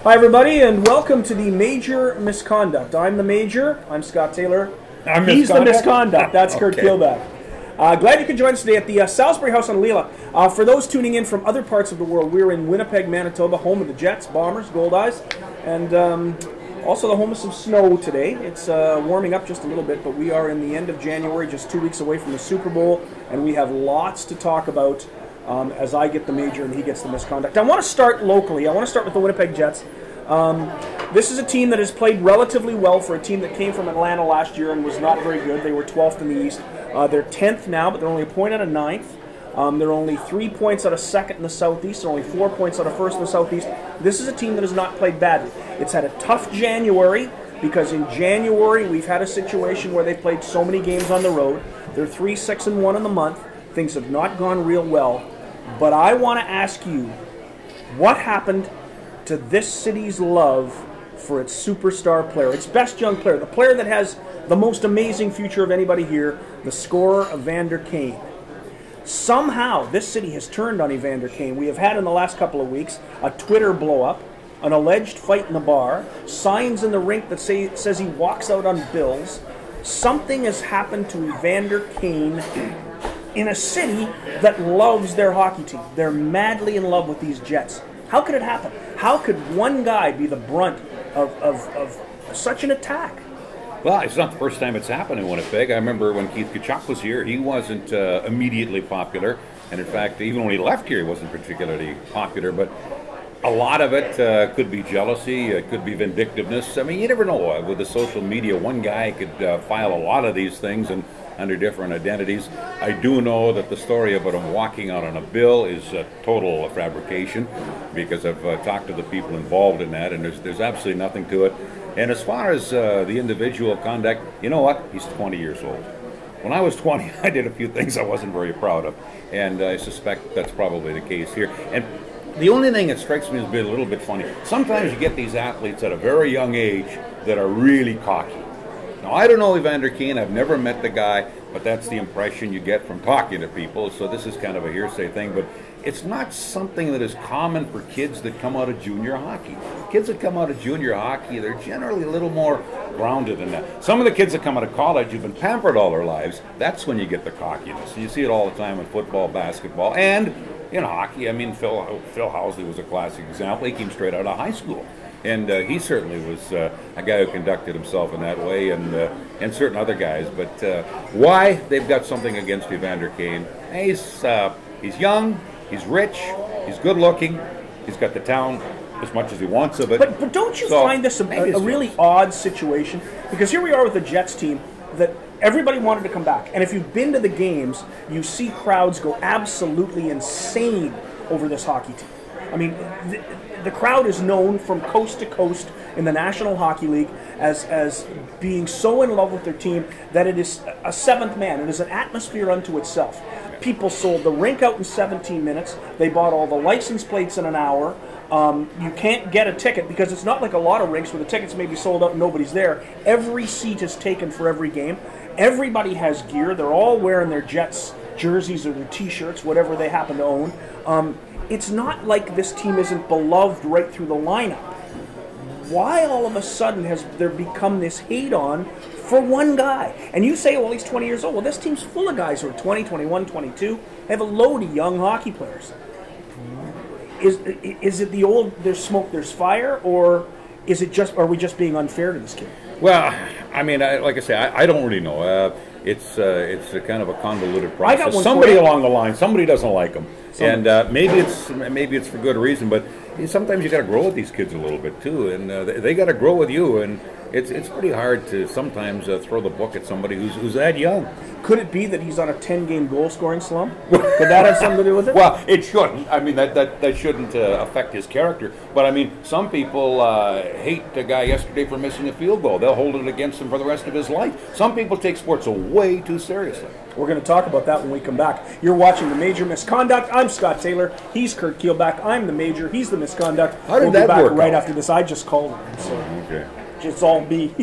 Hi everybody, and welcome to the Major Misconduct. I'm the Major. I'm Scott Taylor. He's the Misconduct. That's Curt Keelback. Glad you could join us today at the Salisbury House on Leela. For those tuning in from other parts of the world, we're in Winnipeg, Manitoba, home of the Jets, Bombers, Goldeyes, and also the home of some snow today. It's warming up just a little bit, but we are in the end of January, just 2 weeks away from the Super Bowl, and we have lots to talk about as I get the Major and he gets the Misconduct. I want to start locally. I want to start with the Winnipeg Jets. This is a team that has played relatively well for a team that came from Atlanta last year and was not very good. They were 12th in the East. They're 10th now, but they're only a point out of 9th. They're only 3 points out of 2nd in the Southeast. They're only 4 points out of 1st in the Southeast. This is a team that has not played badly. It's had a tough January because in January we've had a situation where they played so many games on the road. They're 3-6-1 in the month. Things have not gone real well. But I want to ask you, what happened to this city's love for its superstar player, its best young player, the player that has the most amazing future of anybody here, the scorer Evander Kane? Somehow, this city has turned on Evander Kane. We have had in the last couple of weeks a Twitter blow-up, an alleged fight in the bar, signs in the rink that says he walks out on bills. Something has happened to Evander Kane in a city that loves their hockey team. They're madly in love with these Jets. How could it happen? How could one guy be the brunt of such an attack? Well, it's not the first time it's happened in Winnipeg. I remember when Keith Tkachuk was here, he wasn't immediately popular. And in fact, even when he left here, he wasn't particularly popular. But a lot of it could be jealousy, it could be vindictiveness. I mean, you never know. With the social media, one guy could file a lot of these things and under different identities. I do know that the story about him walking out on a bill is a total fabrication, because I've talked to the people involved in that, and there's absolutely nothing to it. And as far as the individual conduct, you know what? He's 20 years old. When I was 20, I did a few things I wasn't very proud of, and I suspect that's probably the case here. And the only thing that strikes me as being a little bit funny, sometimes you get these athletes at a very young age that are really cocky. Now, I don't know Evander Kane. I've never met the guy, but that's the impression you get from talking to people. So this is kind of a hearsay thing, but it's not something that is common for kids that come out of junior hockey. Kids that come out of junior hockey, they're generally a little more grounded than that. Some of the kids that come out of college who've been pampered all their lives, that's when you get the cockiness. And you see it all the time in football, basketball, and in hockey. I mean, Phil Housley was a classic example. He came straight out of high school. And he certainly was a guy who conducted himself in that way, and certain other guys. But why they've got something against Evander Kane? He's young, he's rich, he's good looking, he's got the talent as much as he wants of it. But don't you find this a really odd situation? Because here we are with the Jets team that everybody wanted to come back. And if you've been to the games, you see crowds go absolutely insane over this hockey team. I mean, the crowd is known from coast to coast in the National Hockey League as being so in love with their team that it is a seventh man. It is an atmosphere unto itself. People sold the rink out in 17 minutes. They bought all the license plates in an hour. You can't get a ticket because it's not like a lot of rinks where the tickets may be sold out and nobody's there. Every seat is taken for every game. Everybody has gear. They're all wearing their Jets jerseys or their T-shirts, whatever they happen to own. It's not like this team isn't beloved right through the lineup. Why all of a sudden has there become this hate on for one guy? And you say, well, he's 20 years old. Well, this team's full of guys who are 20, 21, 22. They have a load of young hockey players. Is it the old, there's smoke, there's fire, or is it just, are we just being unfair to this kid? Well, I mean, like I say, I don't really know. It's a kind of a convoluted process. I got one somebody along the line, somebody doesn't like him, and maybe it's for good reason. But sometimes you got to grow with these kids a little bit too, and they got to grow with you. And it's pretty hard to sometimes throw the book at somebody who's that young. Could it be that he's on a 10-game goal-scoring slump? Could that have something to do with it? Well, it shouldn't. I mean, that shouldn't affect his character. But I mean, some people hate the guy yesterday for missing a field goal. They'll hold it against him for the rest of his life. Some people take sports way too seriously. We're going to talk about that when we come back. You're watching The Major Misconduct. I'm Scott Taylor. He's Curt Keelback. I'm the Major. He's the Misconduct. How did we'll that be back work right out? after this. I just called him. So Okay. it's all me.